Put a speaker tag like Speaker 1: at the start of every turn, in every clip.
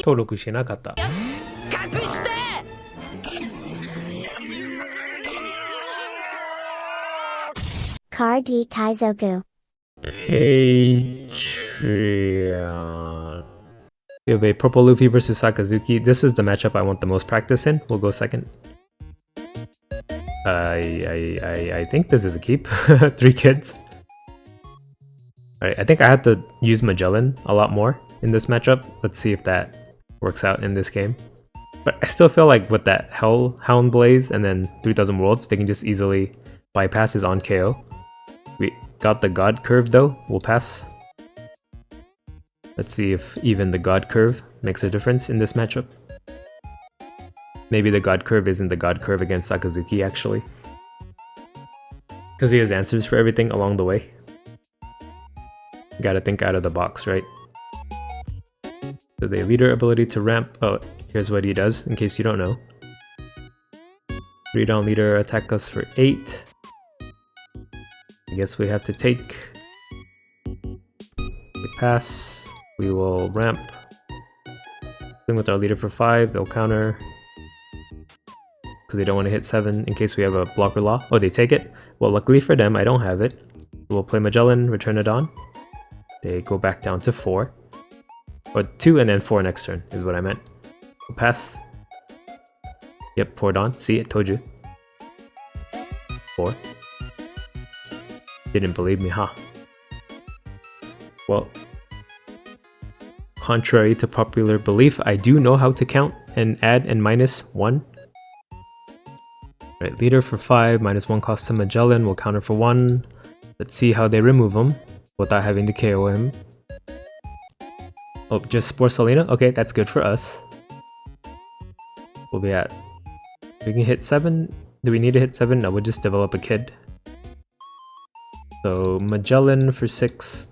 Speaker 1: 登録してなかった。
Speaker 2: Car D Kaizoku.
Speaker 1: Hey, we have a purple Luffy versus Sakazuki. This is the matchup I want the most practice in. We'll go second. I think this is a keep. 3 kids. Alright, I think I have to use Magellan a lot more in this matchup. Let's see if that works out in this game. But I still feel like with that Hellhound Blaze and then 3000 Worlds, they can just easily bypass his on KO. We got the God Curve though, we'll pass. Let's see if even the God Curve makes a difference in this matchup. Maybe the God Curve isn't the God Curve against Sakazuki actually. Because he has answers for everything along the way. Gotta think out of the box, right? So the leader ability to ramp. Oh, here's what he does in case you don't know. 3 down leader attack us for 8. I guess we have to take. We pass. We will ramp. Swing with our leader for 5. They'll counter. Because they don't want to hit 7 in case we have a blocker law. Oh, they take it? Well, luckily for them, I don't have it. We'll play Magellan, return it on. They go back down to 4. Or 2 and then 4 next turn is what I meant. We'll pass. Yep, 4 Dawn. See, it told you. 4. Didn't believe me, huh? Well, contrary to popular belief, I do know how to count and add and minus 1. Right, leader for 5, minus 1 cost to Magellan, will counter for 1. Let's see how they remove him without having to KO him. Oh, just Borsalino? Okay, that's good for us. We'll be at... We can hit 7? Do we need to hit 7? No, we'll just develop a kid. So, Magellan for 6.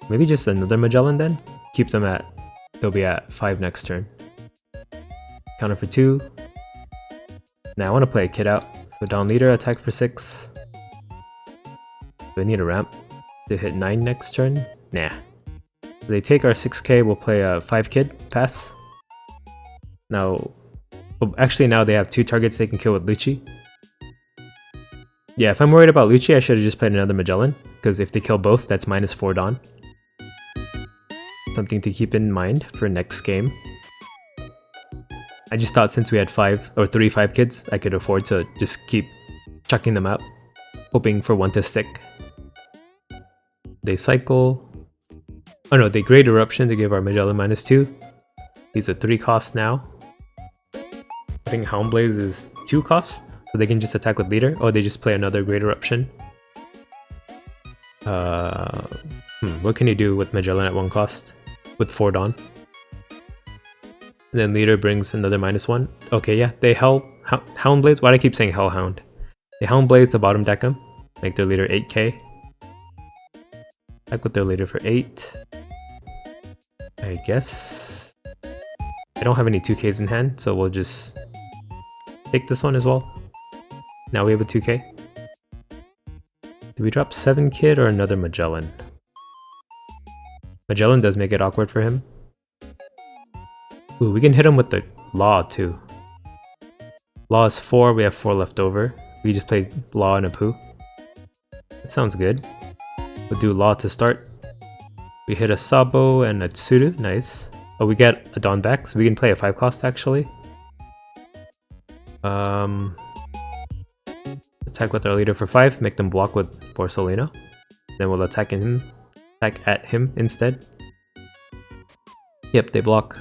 Speaker 1: Maybe just another Magellan then? Keep them at... They'll be at 5 next turn. Counter for 2. Now I want to play a kid out. So down leader, attack for 6. Do I need a ramp to hit 9 next turn? Nah. So they take our 6k, we'll play a 5 kid, pass. Now, well, actually now they have 2 targets they can kill with Lucci. Yeah, if I'm worried about Lucci, I should have just played another Magellan, because if they kill both, that's minus 4 Dawn. Something to keep in mind for next game. I just thought since we had 5 or 3 5 kids, I could afford to just keep chucking them out, hoping for one to stick. They cycle. Oh no, they Great Eruption to give our Magellan minus 2. He's a 3 cost now. I think Hound Blaze is 2 cost, so they can just attack with leader. Oh, they just play another Great Eruption. What can you do with Magellan at 1 cost? With 4 Dawn. And then leader brings another minus 1. Okay, yeah, they Hound Blaze. Why do I keep saying Hellhound? They Hound Blaze to bottom deck him. Make their leader 8k. Attack with their leader for 8. I guess. I don't have any 2ks in hand, so we'll just take this one as well. Now we have a 2k. Do we drop 7 kid or another Magellan? Magellan does make it awkward for him. Ooh, we can hit him with the Law too. Law is 4, we have 4 left over. We just play Law and a Poo. That sounds good. We'll do Law to start. We hit a Sabo and a Tsuru, nice. Oh, we get a Dawn back, so we can play a 5 cost actually. Attack with our leader for 5, make them block with Borsalino. Then we'll attack at him instead. Yep, they block.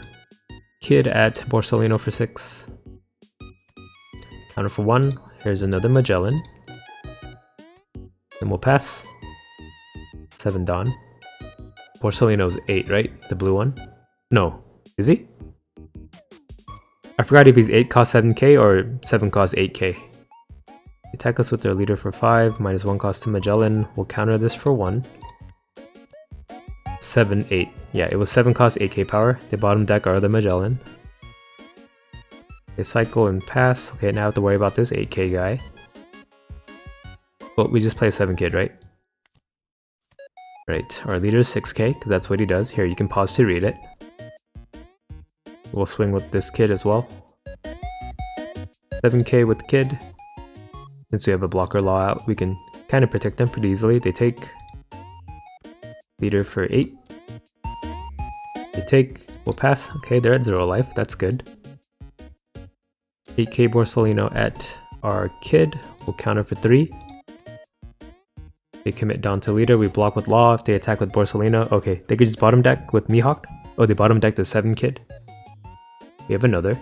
Speaker 1: Kid at Borsalino for 6. Counter for 1. Here's another Magellan. Then we'll pass. 7 Dawn. Borsalino's 8, right? The blue one? No. Is he? I forgot if he's 8 cost 7k or 7 cost 8k. Attack us with their leader for 5. Minus 1 cost to Magellan. We'll counter this for 1. 7, 8. Yeah, it was 7 cost 8k power. They bottom deck our other Magellan. They cycle and pass. Okay, now I have to worry about this 8k guy. Well, we just play a 7 kid, right? Right, our leader is 6k, because that's what he does. Here, you can pause to read it. We'll swing with this kid as well. 7k with kid. Since we have a blocker law out, we can kind of protect them pretty easily. They take. Leader for 8. They take. We'll pass. Okay, they're at 0 life. That's good. 8k Borsalino at our kid. We'll counter for 3. They commit down to leader. We block with law. If they attack with Borsalino, okay, they could just bottom deck with Mihawk. Oh, they bottom deck the 7 kid. We have another.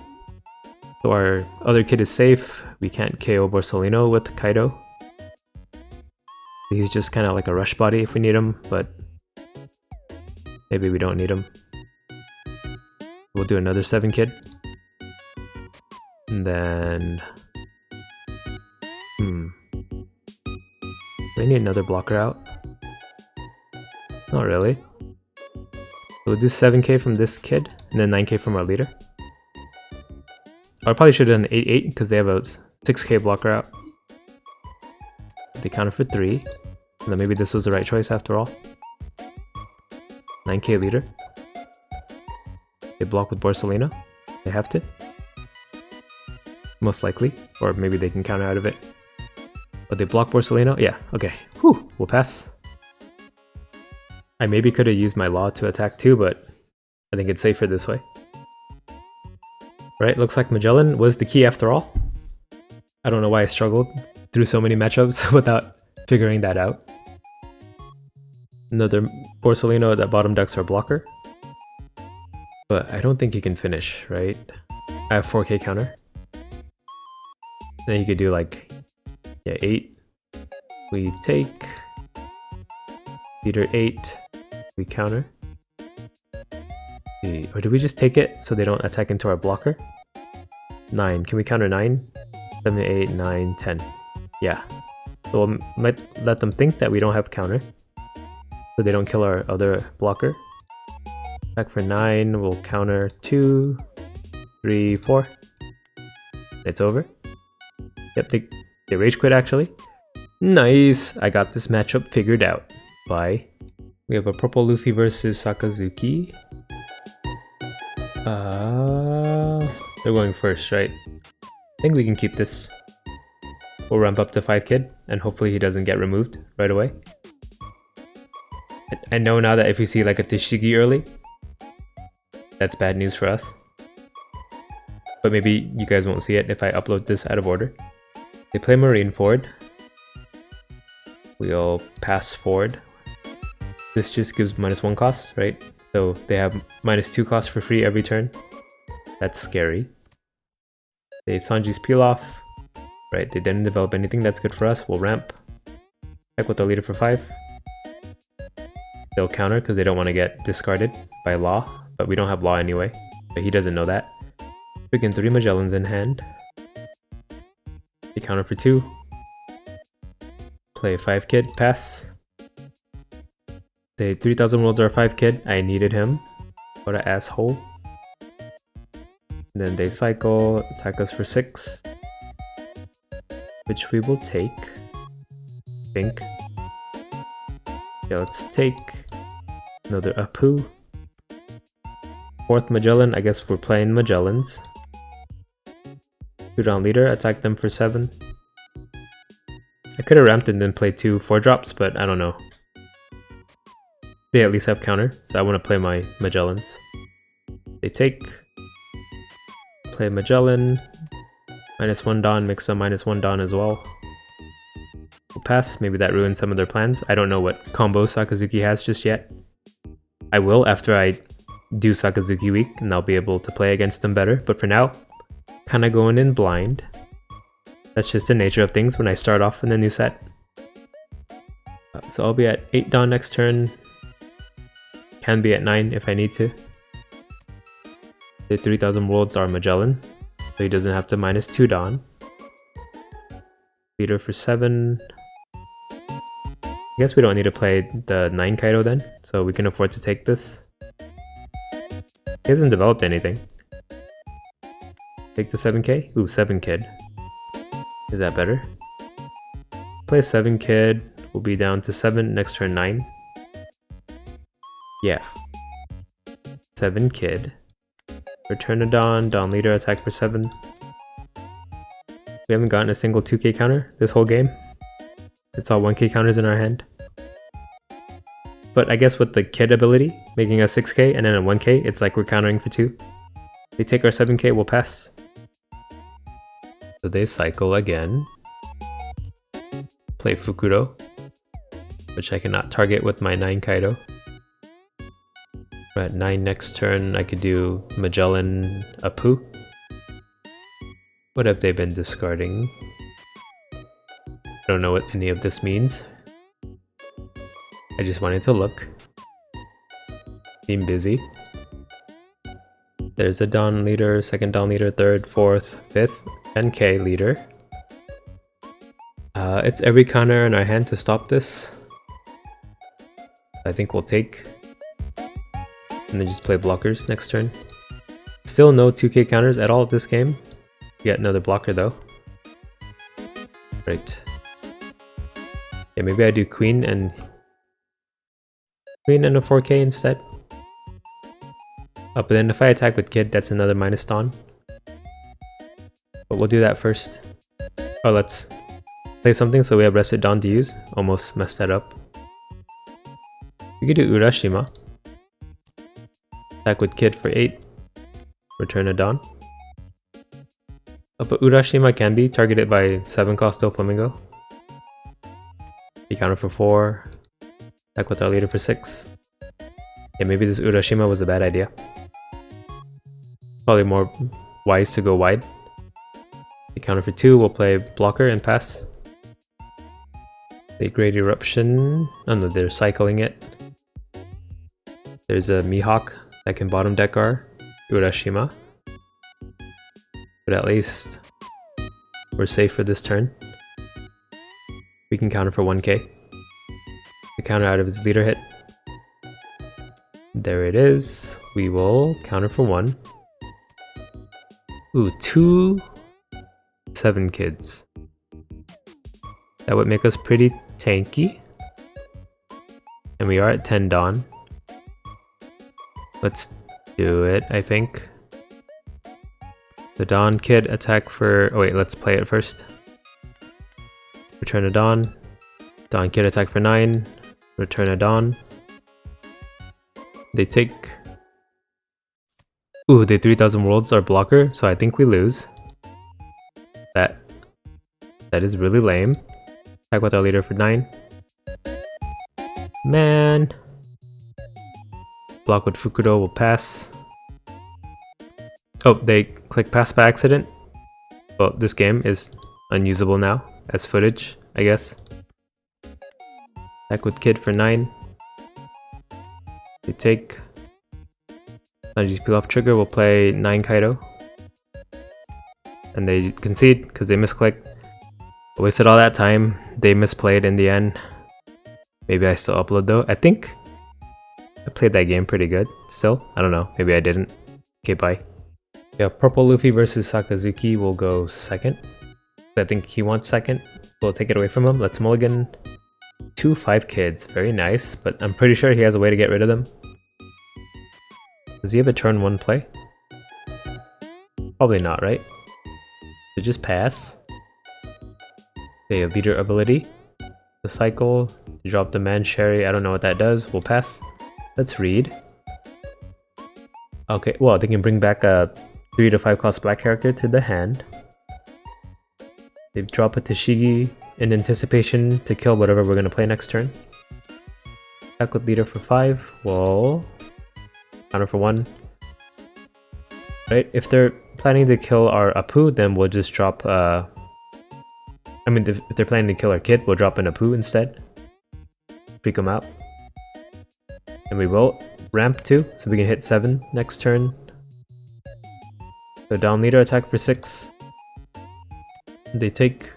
Speaker 1: So our other kid is safe. We can't KO Borsalino with Kaido. He's just kind of like a rush body if we need him, but maybe we don't need him. We'll do another 7 kid. And then... We need another blocker out. Not really. We'll do 7k from this kid, and then 9k from our leader. I probably should have done 8-8 because they have a 6k blocker out. They counter for 3. And then maybe this was the right choice after all. 9k leader. They block with Borsalino. They have to. Most likely. Or maybe they can counter out of it. But they block Borsalino? Yeah, okay. Whew, we'll pass. I maybe could have used my law to attack too, but I think it's safer this way. Right, looks like Magellan was the key after all. I don't know why I struggled through so many matchups without figuring that out. Another Borsalino that bottom decks our blocker. But I don't think he can finish, right? I have 4k counter. Then you could do like, yeah, 8. We take. Leader 8. We counter. Or do we just take it so they don't attack into our blocker? 9. Can we counter 9? 7, 8, 9, 10. Yeah. So we might let them think that we don't have counter. So they don't kill our other blocker. Back for 9, we'll counter 2, 3, 4. It's over. Yep, they rage quit actually. Nice! I got this matchup figured out. Bye. We have a purple Luffy versus Sakazuki. They're going first, right? I think we can keep this. We'll ramp up to 5 kid, and hopefully he doesn't get removed right away. I know now that if we see like a Tishigi early, that's bad news for us. But maybe you guys won't see it if I upload this out of order. They play Marine forward. We'll pass forward. This just gives -1 cost, right? So they have -2 cost for free every turn. That's scary. They Sanji's peel off. Right, they didn't develop anything that's good for us. We'll ramp. Check with the leader for 5. They'll counter because they don't want to get discarded by Law, but we don't have Law anyway. But he doesn't know that. Freaking 3 Magellans in hand. They counter for 2. Play 5 kid, pass. They 3000 worlds are 5 kid. I needed him. What an asshole. And then they cycle, attack us for 6. Which we will take. I think. Yeah, let's take another Apu. 4th Magellan, I guess we're playing Magellans. 2 down leader, attack them for 7. I could have ramped and then played 2 4-drops, but I don't know. They at least have counter, so I want to play my Magellans. They take. Play Magellan. -1 Dawn, mix them -1 Dawn as well. We'll pass, maybe that ruins some of their plans. I don't know what combo Sakazuki has just yet. I will after I do Sakazuki week, and I'll be able to play against them better, but for now, kinda going in blind. That's just the nature of things when I start off in the new set. So I'll be at 8 Dawn next turn. Can be at 9 if I need to. The 3000 worlds are Magellan, so he doesn't have to -2 Dawn. Leader for 7. I guess we don't need to play the 9 Kaido then, so we can afford to take this. He hasn't developed anything. Take the 7k? Ooh, 7 kid. Is that better? Play 7 kid, we'll be down to 7, next turn 9. Yeah. 7 Kid. Return to Dawn. Dawn leader attack for 7. We haven't gotten a single 2k counter this whole game. It's all 1k counters in our hand. But I guess with the Kid ability, making us 6k and then a 1k, it's like we're countering for 2. They take our 7k, we'll pass. So they cycle again. Play Fukuro, which I cannot target with my 9 Kaido. At 9 next turn, I could do Magellan Apu. What have they been discarding? I don't know what any of this means. I just wanted to look. Seem busy. There's a Dawn leader, second Dawn leader, third, fourth, fifth, 10k leader. It's every counter in our hand to stop this. I think we'll take. And then just play blockers next turn. Still no 2k counters at all this game. Get another blocker though. Right. Yeah, maybe I do queen and a 4k instead. Oh, but then if I attack with Kid, that's another minus Dawn. But we'll do that first. Oh, let's play something so we have Rested Dawn to use. Almost messed that up. We could do Urashima. Attack with Kid for 8. Return a Dawn. Oh, but Urashima can be targeted by 7 cost Flamingo. He counter for 4. Attack with our leader for 6. Yeah, maybe this Urashima was a bad idea. Probably more wise to go wide. They counter for 2, we'll play blocker and pass. They Great Eruption. Oh no, they're cycling it. There's a Mihawk that can bottom deck our Urashima. But at least we're safe for this turn. We can counter for 1k. The counter out of his leader hit. There it is. We will counter for 1. Ooh, 2 7 kids. That would make us pretty tanky. And we are at 10 Dawn. Let's do it, I think. The Dawn Kid attack for... Oh wait, let's play it first. Return a Dawn. Dawn Kid attack for 9. Return a Dawn. They take... Ooh, they 3000 worlds our blocker, so I think we lose. That is really lame. Attack with our leader for 9. Man. Block with Fukuro will pass. Oh, they click pass by accident. Well, this game is unusable now as footage, I guess. Attack with Kid for 9. They take... Just peel off trigger, we'll play 9 Kaido. And they concede because they misclicked. I wasted all that time. They misplayed in the end. Maybe I still upload though. I think I played that game pretty good still. I don't know. Maybe I didn't. Okay, bye. Yeah, Purple Luffy versus Sakazuki will go second. I think he wants second. We'll take it away from him. Let's mulligan 2 5 kids. Very nice. But I'm pretty sure he has a way to get rid of them. Does he have a turn 1 play? Probably not, right? So just pass. Okay, a leader ability. The cycle. Drop the man Sherry. I don't know what that does. We'll pass. Let's read. Okay, well, they can bring back a 3 to 5 cost black character to the hand. They drop a Tashigi in anticipation to kill whatever we're going to play next turn. Attack with leader for 5. We'll counter for 1. Right, if they're planning to kill our Apu, then we'll just drop I mean, if they're planning to kill our Kid, we'll drop an Apu instead. Freak them out. And we will ramp 2, so we can hit 7 next turn. So down leader attack for 6. They take,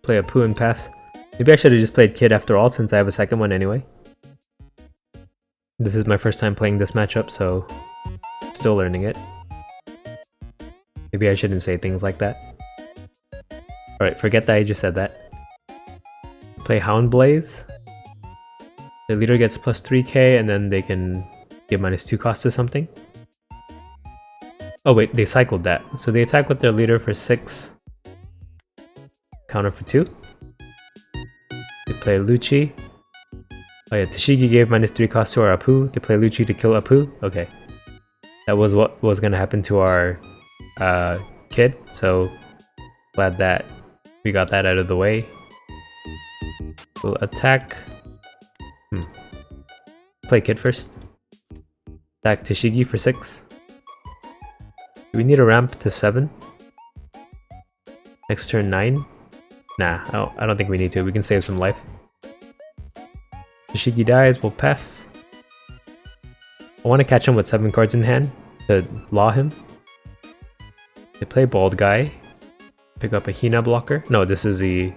Speaker 1: play Apu and pass. Maybe I should have just played Kid after all, since I have a second one anyway. This is my first time playing this matchup, so still learning it. Maybe I shouldn't say things like that. Alright, forget that I just said that. Play Hound Blaze. The leader gets plus 3k and then they can give -2 cost to something. Oh wait, they cycled that. So they attack with their leader for 6. Counter for 2. They play Lucci. Oh yeah, Tashigi gave -3 cost to our Apu. They play Lucci to kill Apu. Okay. That was what was gonna happen to our kid, so glad that we got that out of the way. We'll attack. Play kid first. Attack Tashigi for 6. Do we need a ramp to 7? Next turn 9? Nah, I don't think we need to. We can save some life. Tashigi dies, we'll pass. I want to catch him with 7 cards in hand to law him. They play Bald Guy. Pick up a Hina blocker. No, this is the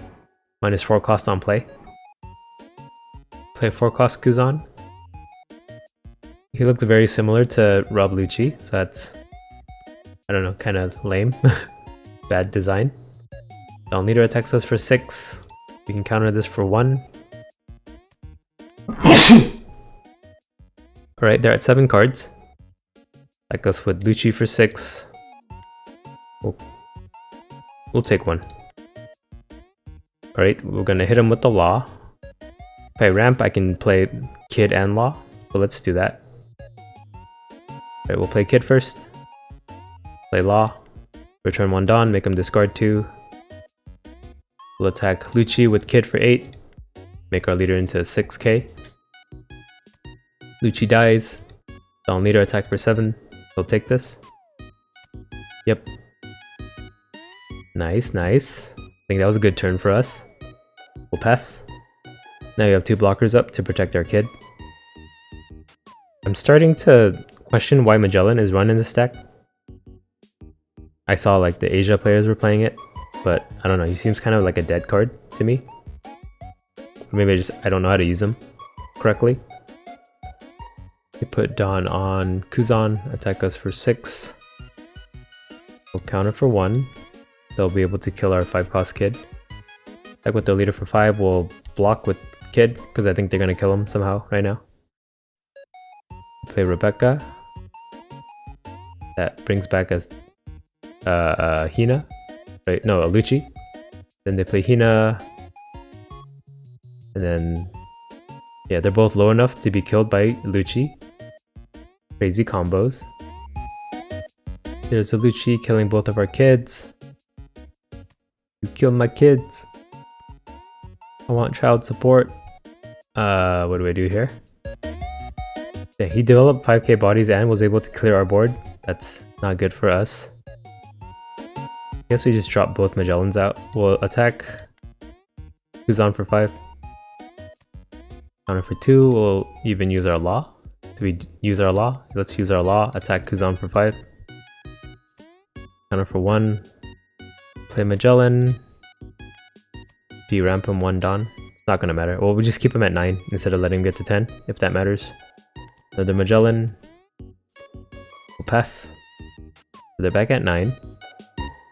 Speaker 1: -4 cost on play. Play 4 cost Kuzan. He looks very similar to Rob Lucci, so that's, I don't know, kind of lame. Bad design. Down leader attacks us for 6. We can counter this for 1. Alright, they're at 7 cards. Attack us with Lucci for 6. We'll take 1. Alright, we're gonna hit him with the Law. If I ramp, I can play Kid and Law, so let's do that. Alright, we'll play Kid first. Play Law. Return 1 Dawn, make him discard 2. We'll attack Lucci with Kid for 8. Make our leader into 6k. Lucci dies. Dawn leader attack for 7. We'll take this. Yep. Nice, nice. I think that was a good turn for us. We'll pass. Now we have 2 blockers up to protect our kid. I'm starting to question why Magellan is run in this deck. I saw like the Asia players were playing it, but I don't know, he seems kind of like a dead card to me. Or maybe I don't know how to use him correctly. We put Dawn on Kuzan, attack us for 6. We'll counter for 1. They'll be able to kill our 5 cost kid. Attack with their leader for 5, we'll block with kid, because I think they're gonna kill him somehow right now. Play Rebecca. That brings back us Hina. Right, no, Lucci. Then they play Hina. And then, yeah, they're both low enough to be killed by Lucci. Crazy combos. There's a Lucci killing both of our kids. You killed my kids. I want child support. What do I do here? Yeah, he developed 5k bodies and was able to clear our board. That's not good for us. I guess we just drop both Magellans out. We'll attack Kuzan for 5. Counter for 2. We'll even use our Law. Do we use our Law? Let's use our Law. Attack Kuzan for 5. Counter for 1. Play Magellan. De-ramp him 1 Dawn. It's not gonna matter. Well, we'll just keep him at 9 instead of letting him get to 10, if that matters. Another Magellan. We'll pass. They're back at 9.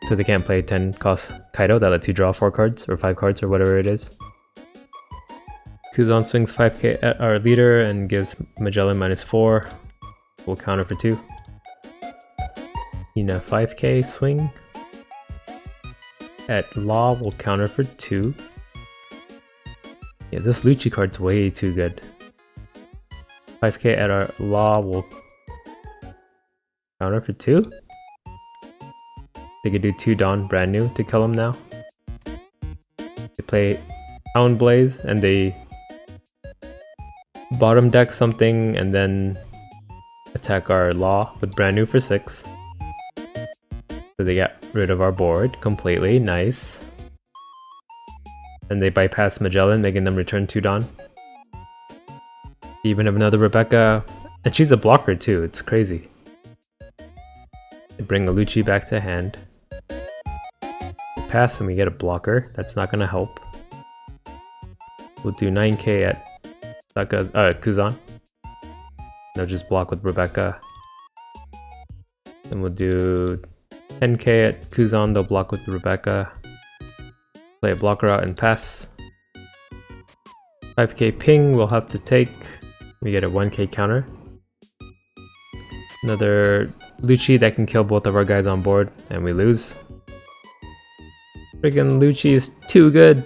Speaker 1: So they can't play 10 cost Kaido. That lets you draw 4 cards, or 5 cards, or whatever it is. Kuzan swings 5k at our leader and gives Magellan -4. We'll counter for 2. Hina 5k swing. At Law, we'll counter for 2. Yeah, this Lucci card's way too good. 5k at our Law, we'll counter for 2. They could do 2 Dawn brand new to kill him now. They play Hound Blaze and they bottom deck something and then attack our Law with brand new for 6. So they get rid of our board completely. Nice. And they bypass Magellan, making them return 2 Dawn. Even have another Rebecca. And she's a blocker too, it's crazy. They bring a Lucci back to hand. We pass and we get a blocker. That's not gonna help. We'll do 9k at Kuzan. They'll just block with Rebecca. Then we'll do 10k at Kuzan, they'll block with Rebecca. Play a blocker out and pass. 5k ping we'll have to take. We get a 1k counter. Another Lucci that can kill both of our guys on board, and we lose. Friggin' Lucci is too good!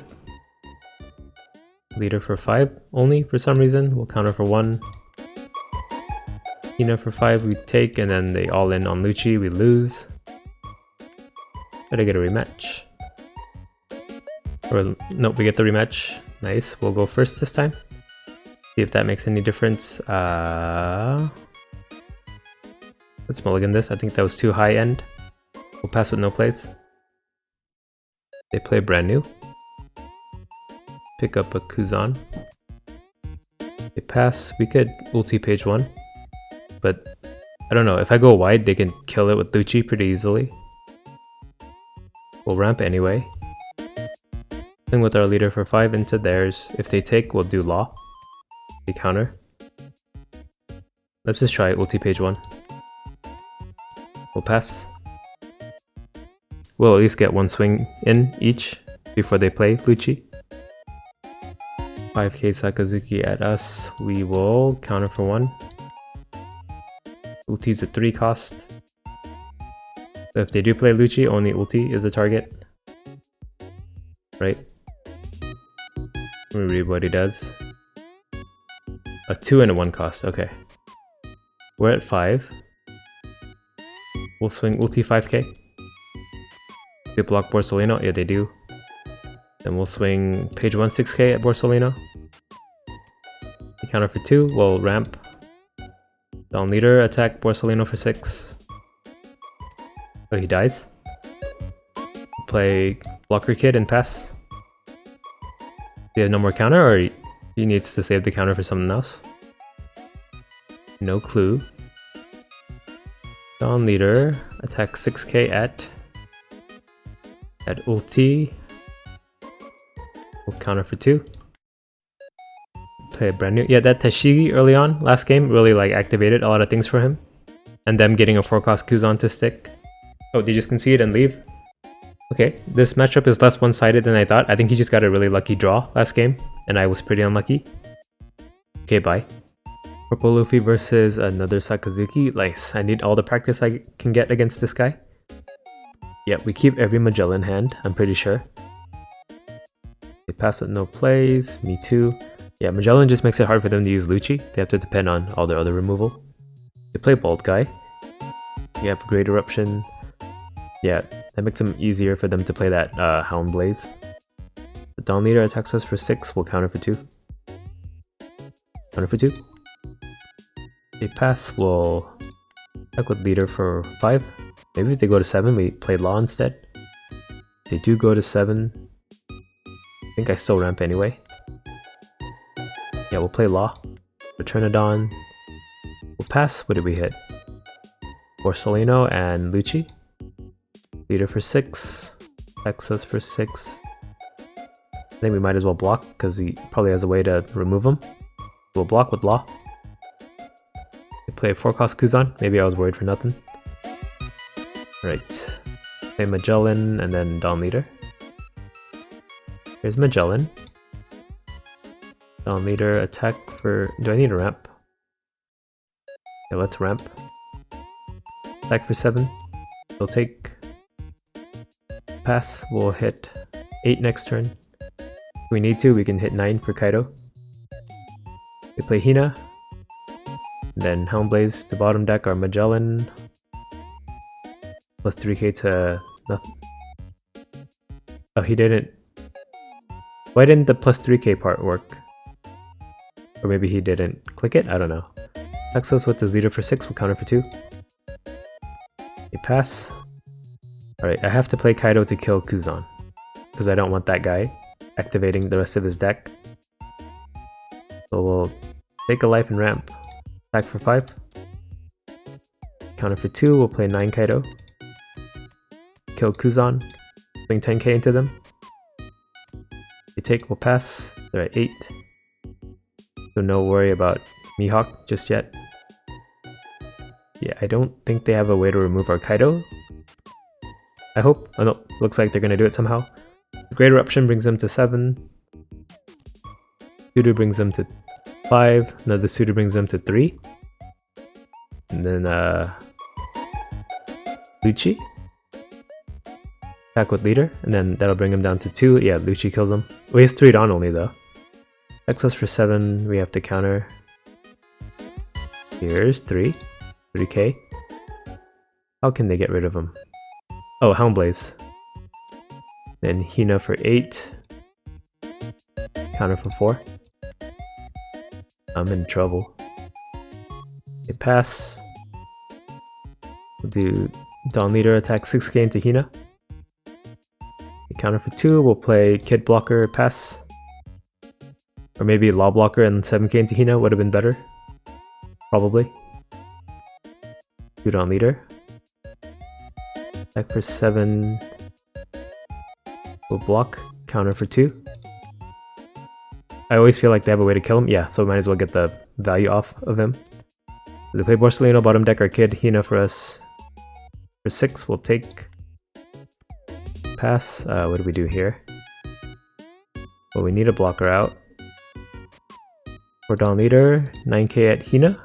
Speaker 1: Leader for 5 only for some reason. We'll counter for 1. Hina for 5 we take, and then they all in on Lucci, we lose. Better get a rematch. Or nope, we get the rematch. Nice, we'll go first this time. See if that makes any difference. Let's mulligan this. I think that was too high end. We'll pass with no plays. They play brand new. Pick up a Kuzan. They pass. We could ulti page 1. But I don't know. If I go wide, they can kill it with Lucci pretty easily. We'll ramp anyway. Thing with our leader for 5 into theirs. If they take, we'll do law. We counter. Let's just try ulti page 1. We'll pass. We'll at least get 1 swing in each before they play Lucci. 5k Sakazuki at us. We will counter for 1. Ulti's a 3 cost. So if they do play Lucci, only ulti is the target. Right? Let me read what he does. A 2 and a 1 cost, okay. We're at 5. We'll swing ulti 5k. They block Borsalino? Yeah, they do. Then we'll swing page 1 6k at Borsalino. We counter for 2, we'll ramp. Down leader, attack Borsalino for 6. Oh, he dies. Play blocker kid and pass. Do you have no more counter, or he needs to save the counter for something else? No clue. Down leader, attack 6k at ulti. We'll counter for 2. Play a brand new. Yeah, that Tashigi early on, last game, really like activated a lot of things for him. And them getting a 4-cost Kuzan to stick. Oh, they just concede and leave? Okay, this matchup is less one-sided than I thought. I think he just got a really lucky draw last game, and I was pretty unlucky. Okay, bye. Purple Luffy versus another Sakazuki. Nice. I need all the practice I can get against this guy. Yeah, we keep every Magellan hand, I'm pretty sure. They pass with no plays. Me too. Yeah, Magellan just makes it hard for them to use Lucci. They have to depend on all their other removal. They play Bald Guy. You have Great Eruption. Yeah, that makes them easier for them to play that Hound Blaze. The Dawn Leader attacks us for 6. We'll counter for 2. Counter for 2. They pass, we'll attack with Leader for 5. Maybe if they go to 7, we play Law instead. They do go to 7. I think I still ramp anyway. Yeah, we'll play Law. Returnodon. We'll pass. What did we hit? Borsalino and Lucci. Leader for 6. Texas for 6. I think we might as well block because he probably has a way to remove him. We'll block with Law. We play a 4-cost Kuzan. Maybe I was worried for nothing. Right. Play Magellan and then Dawn Leader. Here's Magellan. Dawn Leader attack for... Do I need a ramp? Yeah, let's ramp. Attack for 7. We'll take... Pass. We'll hit 8 next turn. If we need to, we can hit 9 for Kaido. We play Hina. Then Houndblaze to bottom deck our Magellan. Plus 3k to nothing. Oh, he didn't. Why didn't the plus 3k part work? Or maybe he didn't click it? I don't know. Attacks us with his leader for 6, we'll counter for 2. We pass. Alright, I have to play Kaido to kill Kuzan. Because I don't want that guy activating the rest of his deck. So we'll take a life and ramp. Attack for 5. Counter for 2, we'll play 9 Kaido. Kill Kuzan. Swing 10k into them. They take, we'll pass. They're at 8. So no worry about Mihawk just yet. Yeah, I don't think they have a way to remove our Kaido. I hope. Oh no, looks like they're gonna do it somehow. Great Eruption brings them to 7. 2 Suitor brings them to 5. Another suitor brings them to 3. And then Lucci. Attack with leader, and then that'll bring him down to 2. Yeah, Lucci kills him. We have 3 down only though. Excess for 7, we have to counter. Here's 3. 3k. How can they get rid of him? Oh, Houndblaze. Then Hina for 8. Counter for 4. I'm in trouble. They pass. We'll do Dawn Leader attack 6k into Hina. They counter for 2. We'll play Kid Blocker, pass. Or maybe Law Blocker and 7k into Hina would have been better. Probably. Do Dawn Leader. Attack for 7. We'll block. Counter for 2. I always feel like they have a way to kill him. Yeah, so we might as well get the value off of him. So they play Borsellino, bottom deck our Kid, Hina for us. For 6, we'll take. Pass. What do we do here? Well, we need a blocker out. For Dawn Leader, 9k at Hina.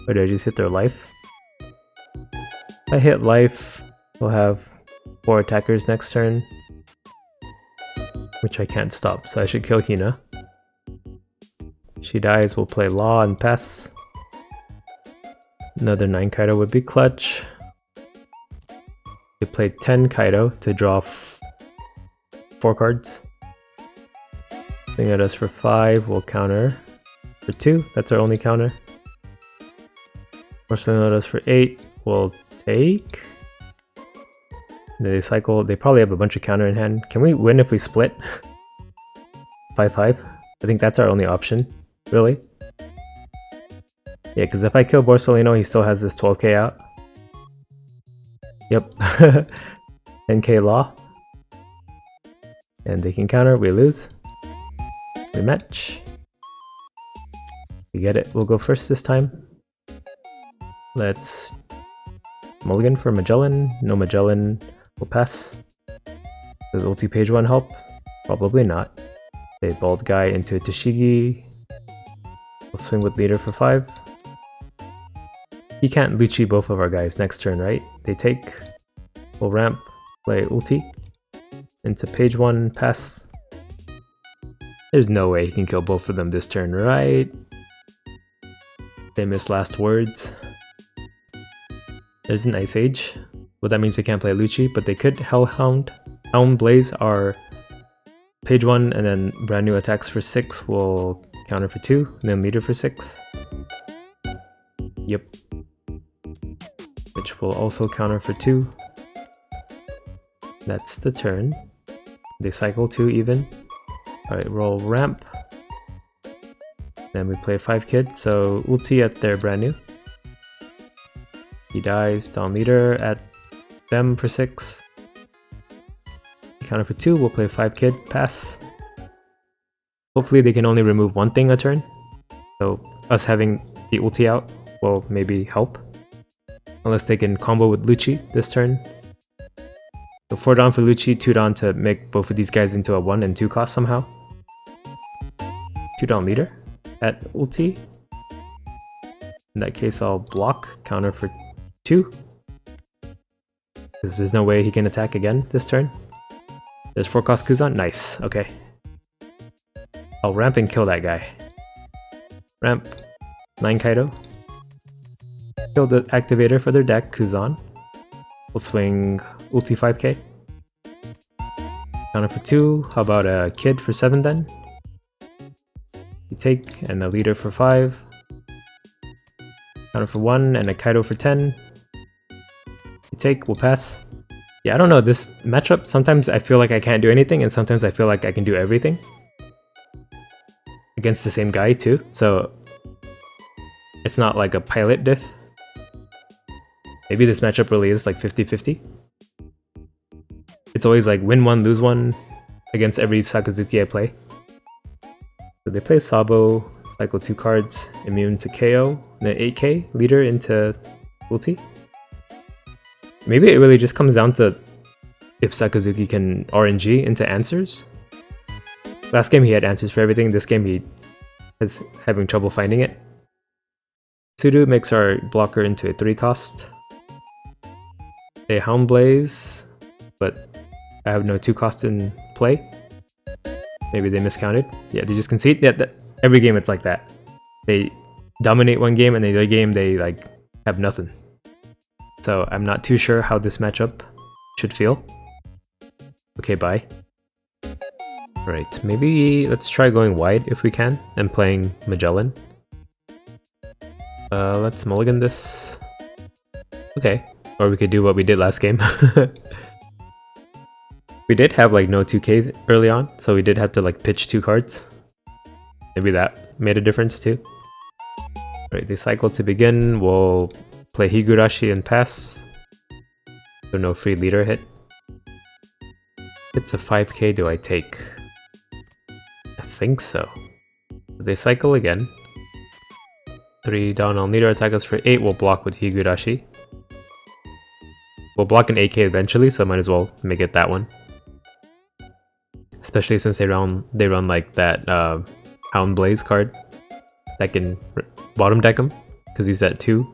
Speaker 1: Or did I just hit their life? If I hit life, we'll have 4 attackers next turn. Which I can't stop, so I should kill Hina. She dies, we'll play Law and pass. Another 9 Kaido would be clutch. We play 10 Kaido to draw 4 cards. Swing at us for 5, we'll counter for 2, that's our only counter. Or swing at us for 8, we'll take. They cycle, they probably have a bunch of counter in hand. Can we win if we split? 5-5? I think that's our only option, really. Yeah, because if I kill Borsellino, he still has this 12k out. Yep. 10k Law. And they can counter, we lose. Rematch. We get it, we'll go first this time. Let's mulligan for Magellan. No Magellan, we'll pass. Does ulti page 1 help? Probably not. They bald guy into Tashigi. We'll swing with leader for 5. He can't Lucci both of our guys next turn, right? They take. We'll ramp, play ulti. Into page 1, pass. There's no way he can kill both of them this turn, right? Famous last words. There's an Ice Age. Well, that means they can't play Lucci, but they could Hellhound. Blaze are page 1, and then brand new attacks for 6 will counter for 2, and then leader for 6. Yep. Which will also counter for 2. That's the turn. They cycle 2 even. Alright, roll ramp. Then we play 5 Kid, so ulti at their brand new. He dies, Dawn Leader at them for 6. Counter for 2, we'll play 5 Kid, pass. Hopefully they can only remove 1 thing a turn. So us having the ulti out will maybe help. Unless they can combo with Lucci this turn. So 4 Dawn for Lucci, 2 Dawn to make both of these guys into a 1 and 2 cost somehow. 2 Dawn Leader at ulti. In that case I'll block, counter for 2. Because there's no way he can attack again this turn. There's 4 cost Kuzan, nice, okay. I'll ramp and kill that guy. Ramp, 9 Kaido. Kill the activator for their deck, Kuzan. We'll swing ulti 5k. Counter for 2, how about a Kid for 7 then? You take, and a leader for 5. Counter for 1, and a Kaido for 10. You take, we'll pass. Yeah, I don't know, this matchup, sometimes I feel like I can't do anything, and sometimes I feel like I can do everything. Against the same guy too, so it's not like a pilot diff. Maybe this matchup really is like 50-50. It's always like win 1, lose 1 against every Sakazuki I play. So they play Sabo, cycle 2 cards, immune to KO, and then 8k, leader into ulti. Maybe it really just comes down to if Sakazuki can RNG into answers. Last game he had answers for everything. This game he is having trouble finding it. Sudo makes our blocker into a 3-cost. A Hound Blaze, but I have no 2-cost in play. Maybe they miscounted. Yeah, they just concede. Yeah, every game it's like that. They dominate one game and the other game they like have nothing. So I'm not too sure how this matchup should feel. Okay, bye. Right, maybe let's try going wide if we can and playing Magellan. Let's mulligan this. Okay, or we could do what we did last game. We did have like no 2Ks early on, so we did have to like pitch 2 cards. Maybe that made a difference too. Right, they cycle to begin. We'll play Higurashi and pass. So no free leader hit. It's a 5k, do I take? I think so. They cycle again. 3 down on leader, attack us for 8. We'll block with Higurashi. We'll block an 8k eventually, so might as well make it that one. Especially since they run like that Hound Blaze card that can bottom deck him because he's at 2.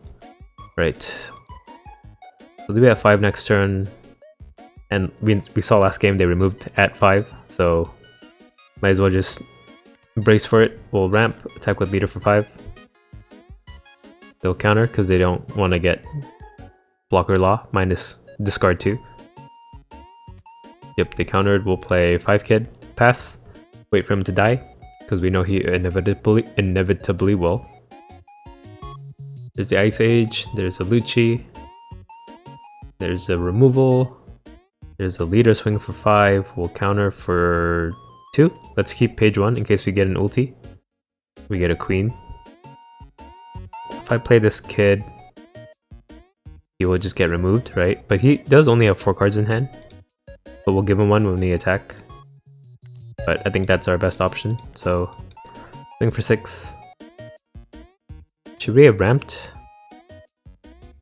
Speaker 1: Right. So do we have 5 next turn? And we saw last game they removed at 5, so might as well just brace for it. We'll ramp, attack with leader for 5. They'll counter because they don't want to get blocker law minus discard 2. Yep, they countered. We'll play 5 kid, pass, wait for him to die because we know he inevitably will. There's the Ice Age, there's a Lucci, there's a removal, there's a leader swing for 5, we'll counter for 2. Let's keep page 1 in case we get an ulti. We get a queen. If I play this kid, he will just get removed, right? But he does only have 4 cards in hand. But we'll give him one when we attack. But I think that's our best option, so swing for 6. Should we have ramped?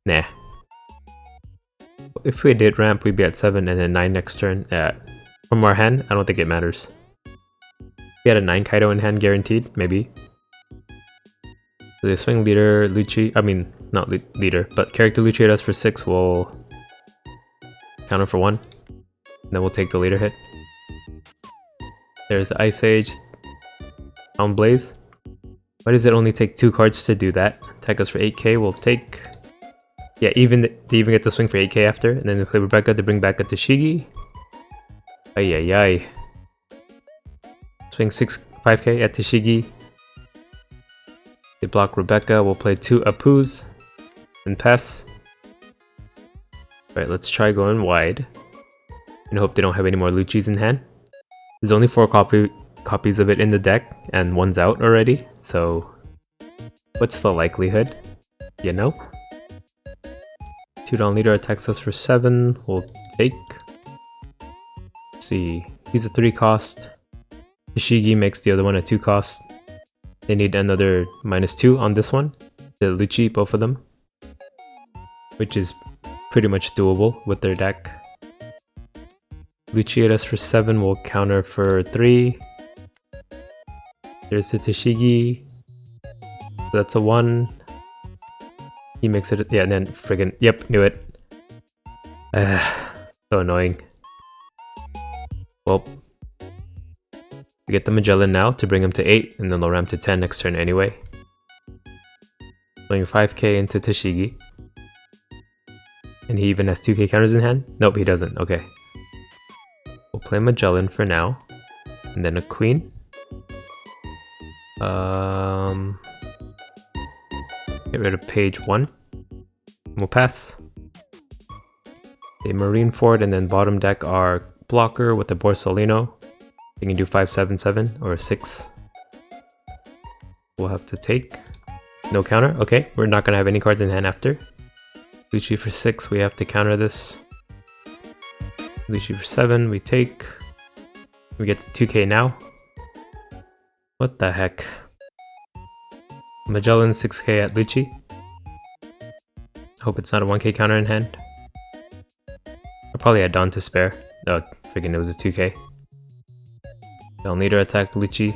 Speaker 1: Nah. If we did ramp, we'd be at 7 and then 9 next turn. From our hand, I don't think it matters. We had a 9 Kaido in hand guaranteed, maybe. So they swing leader, Lucci, I mean, not leader, but character Lucci at us for 6, we'll counter for 1. Then we'll take the leader hit. There's Ice Age, Hound Blaze. Why does it only take 2 cards to do that? Attack us for 8k, we'll take... Yeah, they even get to swing for 8k after, and then they play Rebecca to bring back a Tashigi. Ay ay ay. Swing 5k at Tashigi. They block Rebecca, we'll play 2 Apus and pass. Alright, let's try going wide. And hope they don't have any more Luccis in hand. There's only 4 copies of it in the deck, and 1's out already, so what's the likelihood? You know? 2 down leader attacks us for 7, we'll take. Let's see, he's a 3 cost. Ishigi makes the other one a 2 cost. They need another -2 on this one. The Lucci, both of them. Which is pretty much doable with their deck. Lucci at us for 7, we'll counter for 3. There's the Tashigi. So that's a 1. He makes it, yeah, and then friggin', yep, knew it. So annoying. Well, we get the Magellan now to bring him to 8, and then they'll ramp to 10 next turn anyway. Playing 5k into Tashigi. And he even has 2k counters in hand? Nope, he doesn't, okay. We'll play Magellan for now. And then a queen. Get rid of page 1. We'll pass. A Marineford, and then bottom deck our blocker with the Borsalino. They can do 5/7/7 or 6. We'll have to take. No counter? Okay, we're not gonna have any cards in hand after. Lucci for 6, we have to counter this. Lucci for 7, we take. We get to 2k now. What the heck? Magellan 6k at Lucci. Hope it's not a 1k counter in hand. I probably had Dawn to spare. Oh, freaking it was a 2k. Down leader attack Lucci.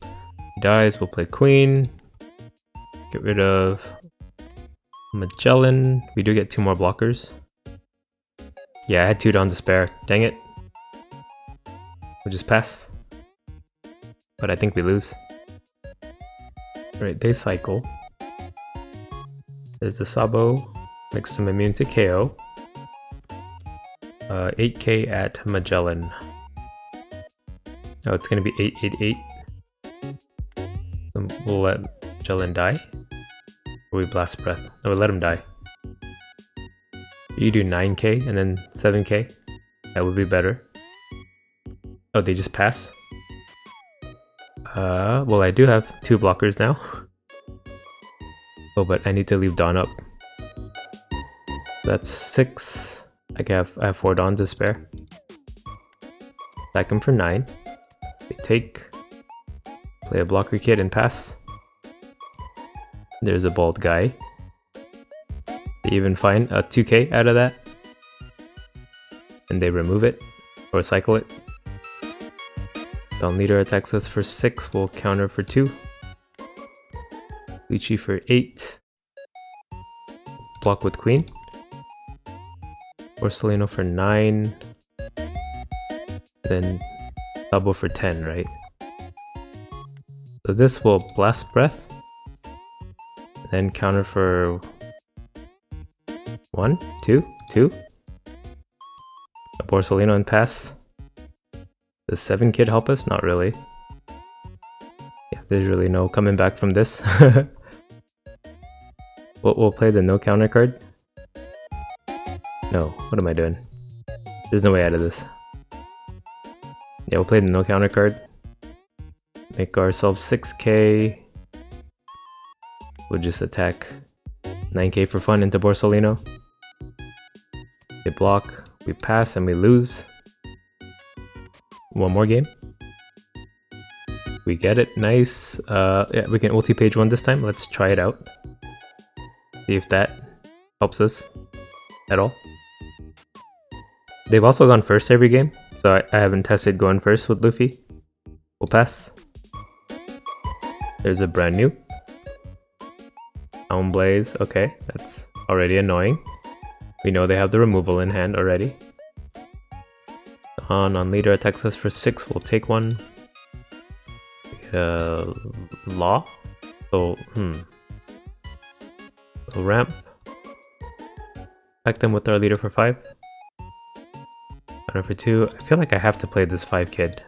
Speaker 1: He dies, we'll play queen. Get rid of Magellan. We do get 2 more blockers. Yeah, I had 2 down to spare. Dang it. We'll just pass. But I think we lose. Right, they cycle. There's a Sabo. Makes them immune to KO. 8k at Magellan. Oh, it's gonna be 888. We'll let Magellan die. Or we blast breath. No, we let him die. You do 9k and then 7k. That would be better. Oh, they just pass? Well, I do have 2 blockers now. Oh, but I need to leave Dawn up. That's 6. I have 4 Dawn to spare. Attack him for 9. They take. Play a blocker kid and pass. There's a bald guy. They even find a 2k out of that. And they remove it. Or cycle it. Dawn leader attacks us for 6. We'll counter for 2. Lucci for 8. Block with queen. Borsellino for 9. Then double for 10, right? So this will blast breath. Then counter for 1, 2, 2. A Borsellino and pass. Does 7 kid help us? Not really. Yeah, there's really no coming back from this. We'll play the no counter card. No, what am I doing? There's no way out of this. Yeah, we'll play the no counter card. Make ourselves 6k. We'll just attack 9k for fun into Borsellino. They block, we pass, and we lose. One more game. We get it, nice. Yeah, we can ulti page 1 this time. Let's try it out. See if that helps us at all. They've also gone first every game, so I haven't tested going first with Luffy. We'll pass. There's a brand new. Elm Blaze, okay, that's already annoying. We know they have the removal in hand already. On leader attacks us for 6, we'll take 1. Law? So, we'll ramp. Attack them with our leader for 5. Counter for 2. I feel like I have to play this 5 kid.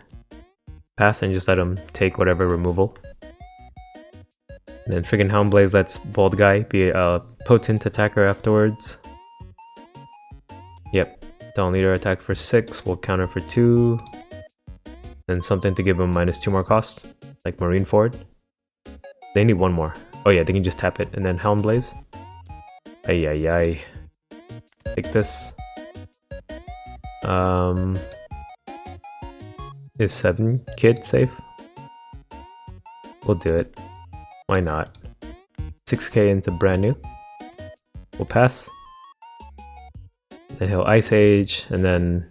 Speaker 1: Pass and just let him take whatever removal. And then friggin' Houndblaze lets Bald Guy be a potent attacker afterwards. Yep. Dawn leader attack for 6, we'll counter for 2. Then something to give him -2 more cost, like Marine Ford. They need 1 more. Oh yeah, they can just tap it. And then Houndblaze. Ay ay ay. Take this. Is 7 kid safe? We'll do it. Why not? 6k into brand new. We'll pass. Then he'll Ice Age, and then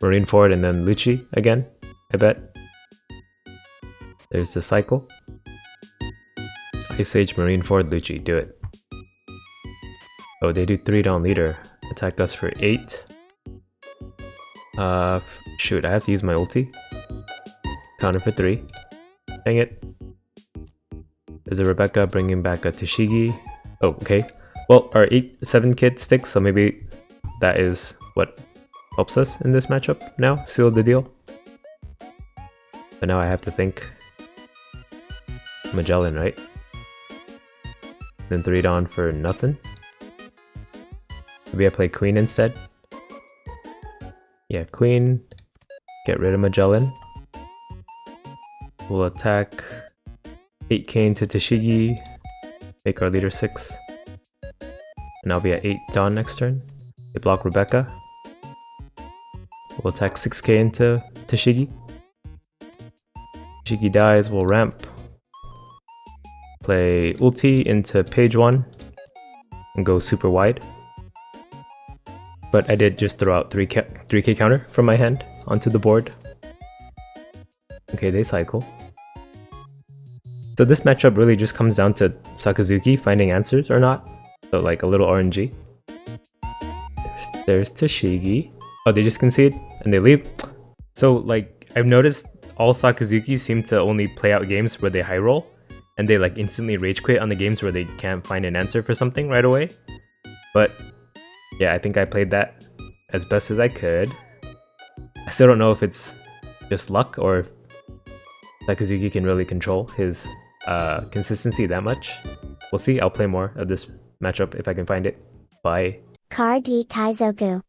Speaker 1: Marine Ford, and then Lucci again, I bet. There's the cycle. Ice Age, Marine Ford, Lucci, do it. Oh, they do 3 down leader. Attack us for 8. Shoot, I have to use my ulti. Counter for 3. Dang it. There's a Rebecca bringing back a Tashigi. Oh, okay. Well, our 7 kid sticks, so maybe that is what helps us in this matchup now. Seal the deal. But now I have to think Magellan, right? Then 3 down for nothing. Maybe I play Queen instead. Yeah, Queen. Get rid of Magellan. We'll attack 8k into Tashigi. Make our leader 6. And I'll be at 8 Dawn next turn. They block Rebecca. We'll attack 6k into Tashigi. Tashigi dies, we'll ramp. Play ulti into page 1. And go super wide. But I did just throw out 3k counter from my hand onto the board Okay, they cycle. So this matchup really just comes down to Sakazuki finding answers or not. So like a little RNG. There's Tashigi. Oh, they just concede and they leave. So like I've noticed all Sakazuki seem to only play out games where they high roll, and they like instantly rage quit on the games where they can't find an answer for something right away. But yeah, I think I played that as best as I could. I still don't know if it's just luck or if Sakazuki can really control his consistency that much. We'll see. I'll play more of this matchup if I can find it. Bye.
Speaker 2: Car D Kaizoku.